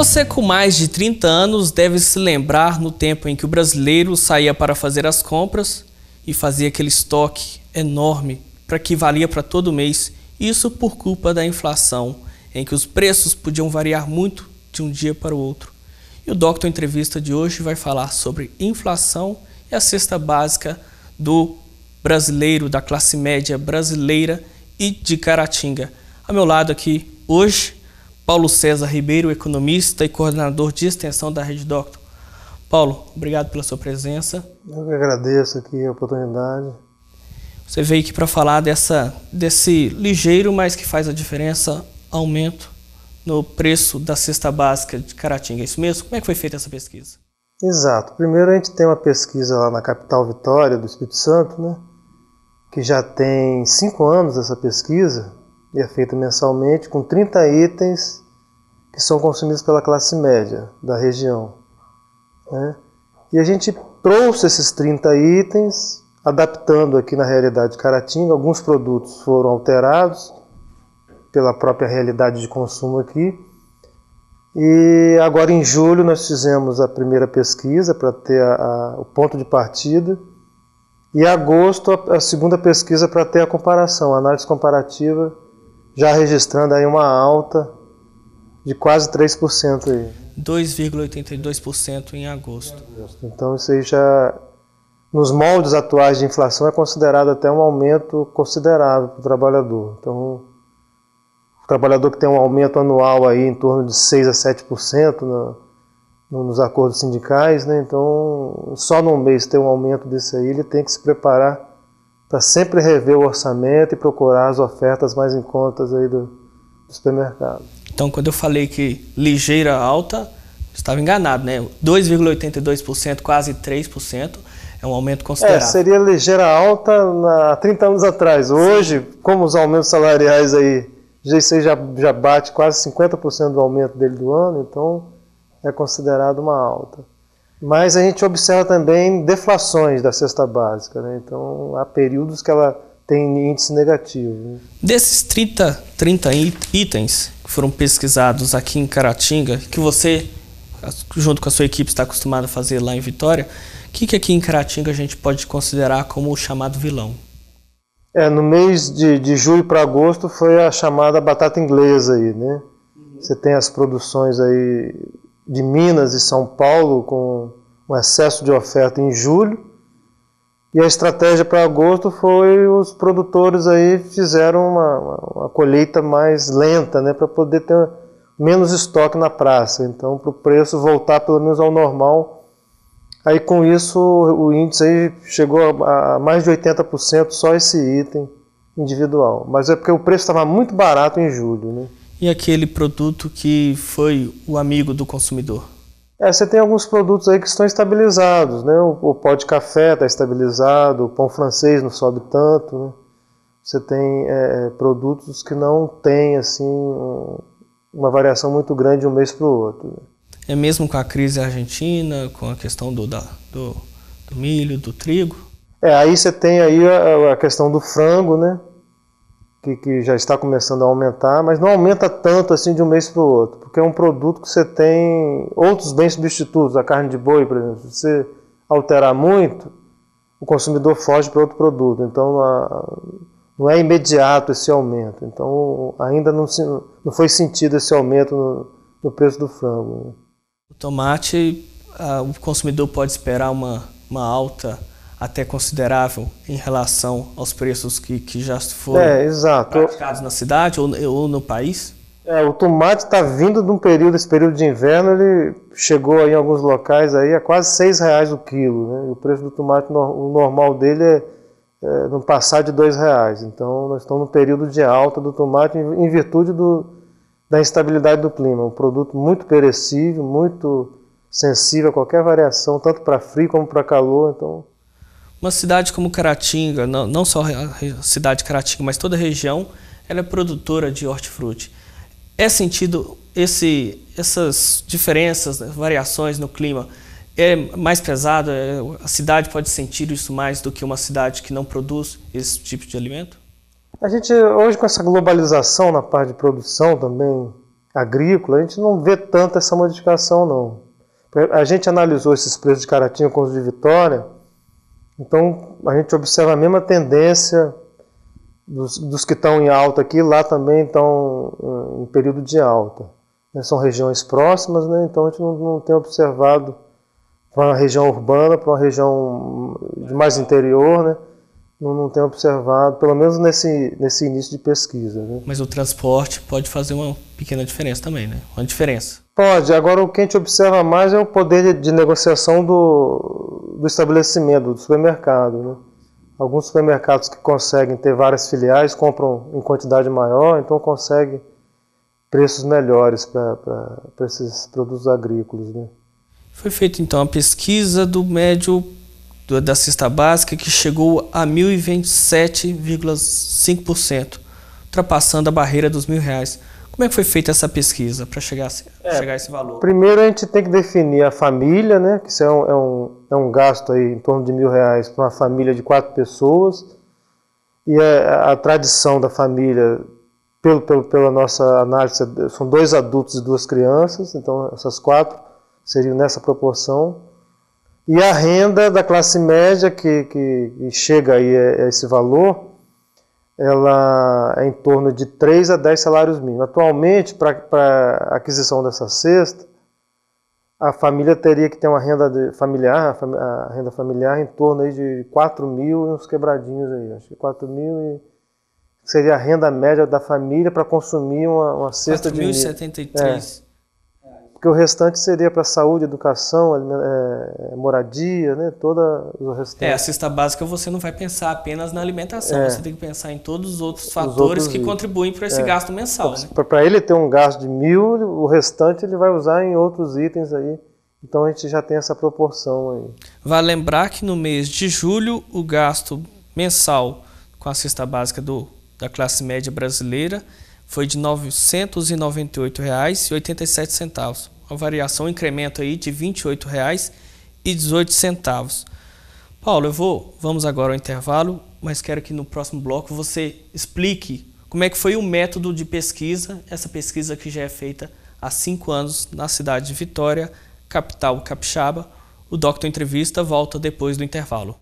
Você com mais de 30 anos deve se lembrar no tempo em que o brasileiro saía para fazer as compras e fazia aquele estoque enorme para que valia para todo mês. Isso por culpa da inflação, em que os preços podiam variar muito de um dia para o outro. E o Doctor Entrevista de hoje vai falar sobre inflação e a cesta básica do brasileiro, da classe média brasileira e de Caratinga. Ao meu lado aqui hoje, Paulo César Ribeiro, economista e coordenador de extensão da Rede Doctor. Paulo, obrigado pela sua presença. Eu que agradeço aqui a oportunidade. Você veio aqui para falar desse ligeiro, mas que faz a diferença, aumento no preço da cesta básica de Caratinga. É isso mesmo? Como é que foi feita essa pesquisa? Exato. Primeiro a gente tem uma pesquisa lá na capital Vitória, do Espírito Santo, né? Que já tem 5 anos essa pesquisa, e é feita mensalmente com 30 itens que são consumidos pela classe média da região, né? E a gente trouxe esses 30 itens, adaptando aqui na realidade de Caratinga. Alguns produtos foram alterados pela própria realidade de consumo aqui. E agora em julho nós fizemos a primeira pesquisa para ter o ponto de partida. E em agosto a segunda pesquisa para ter a comparação, a análise comparativa, já registrando aí uma alta de quase 3% aí. 2,82% em agosto. Então isso aí já, nos moldes atuais de inflação, é considerado até um aumento considerável para o trabalhador. Então, o trabalhador que tem um aumento anual aí em torno de 6 a 7% nos acordos sindicais, né? Então, só num mês ter um aumento desse aí, ele tem que se preparar para sempre rever o orçamento e procurar as ofertas mais em contas aí do supermercado. Então, quando eu falei que ligeira alta, estava enganado, né? 2,82%, quase 3%, é um aumento considerável. Seria ligeira alta há 30 anos atrás. Hoje, como os aumentos salariais aí, o GC já bate quase 50% do aumento dele do ano, então é considerado uma alta. Mas a gente observa também deflações da cesta básica, né? Então há períodos que ela tem índice negativo, né? Desses 30 itens que foram pesquisados aqui em Caratinga, que você, junto com a sua equipe, está acostumado a fazer lá em Vitória, o que aqui em Caratinga a gente pode considerar como o chamado vilão? No mês de julho para agosto foi a chamada batata inglesa aí, né? Você tem as produções aí de Minas e São Paulo com um excesso de oferta em julho, e a estratégia para agosto foi os produtores aí fizeram uma colheita mais lenta, né, para poder ter menos estoque na praça, então para o preço voltar pelo menos ao normal. Aí com isso o índice aí chegou a mais de 80% só esse item individual, mas é porque o preço estava muito barato em julho, né? E aquele produto que foi o amigo do consumidor? Você tem alguns produtos aí que estão estabilizados, né? O pó de café está estabilizado, o pão francês não sobe tanto, né? Você tem produtos que não têm assim, uma variação muito grande de um mês para o outro, né? É mesmo com a crise argentina, com a questão do milho, do trigo? Aí você tem aí a questão do frango, né? Que já está começando a aumentar, mas não aumenta tanto assim de um mês para o outro, porque é um produto que você tem outros bens substitutos, a carne de boi, por exemplo. Se você alterar muito, o consumidor foge para outro produto, então não é imediato esse aumento, então ainda não foi sentido esse aumento no preço do frango, né? O tomate, o consumidor pode esperar uma alta até considerável em relação aos preços que já foram praticados na cidade ou no país? O tomate está vindo de esse período de inverno, ele chegou aí em alguns locais aí a quase R$6 o quilo, né? E o preço do tomate, o normal dele é não passar de R$2. Então nós estamos no período de alta do tomate em virtude da instabilidade do clima. Um produto muito perecível, muito sensível a qualquer variação, tanto para frio como para calor. Então, uma cidade como Caratinga, não só a cidade de Caratinga, mas toda a região, ela é produtora de hortifruti. É sentido essas diferenças, variações no clima, é mais pesado? A cidade pode sentir isso mais do que uma cidade que não produz esse tipo de alimento? A gente hoje, com essa globalização na parte de produção também, agrícola, a gente não vê tanto essa modificação, não. A gente analisou esses preços de Caratinga com os de Vitória, então a gente observa a mesma tendência dos que estão em alta aqui, lá também estão em período de alta. São regiões próximas, né? Então a gente não tem observado para uma região urbana, para uma região de mais interior, né? Não tem observado, pelo menos nesse início de pesquisa, né? Mas o transporte pode fazer uma pequena diferença também, né? Uma diferença. Pode. Agora o que a gente observa mais é o poder de negociação do estabelecimento, do supermercado, né? Alguns supermercados que conseguem ter várias filiais compram em quantidade maior, então conseguem preços melhores para esses produtos agrícolas, né? Foi feita então a pesquisa do médio da cesta básica, que chegou a 1.027,5%, ultrapassando a barreira dos R$1.000. Como é que foi feita essa pesquisa para chegar a esse valor? Primeiro a gente tem que definir a família, né? Que isso é um gasto aí em torno de R$1.000 para uma família de 4 pessoas. E a tradição da família, pela nossa análise, são 2 adultos e 2 crianças, então essas 4 seriam nessa proporção. E a renda da classe média, que chega aí a esse valor, ela é em torno de 3 a 10 salários mínimos. Atualmente, para a aquisição dessa cesta, a família teria que ter uma renda familiar, a renda familiar em torno aí de 4 mil e uns quebradinhos aí. Acho que 4 mil seria a renda média da família para consumir uma cesta de... 4.073. Porque o restante seria para saúde, educação, moradia, né? Todo o restante. A cesta básica você não vai pensar apenas na alimentação, você tem que pensar em todos os outros fatores que contribuem para esse gasto mensal. Né? Para ele ter um gasto de 1.000, o restante ele vai usar em outros itens aí. Então a gente já tem essa proporção aí. Vale lembrar que no mês de julho o gasto mensal com a cesta básica da classe média brasileira foi de R$ 998,87, uma variação, um incremento aí de R$ 28,18. Paulo, vamos agora ao intervalo, mas quero que no próximo bloco você explique como é que foi o método de pesquisa, essa pesquisa que já é feita há 5 anos na cidade de Vitória, capital capixaba. O Doctor Entrevista volta depois do intervalo.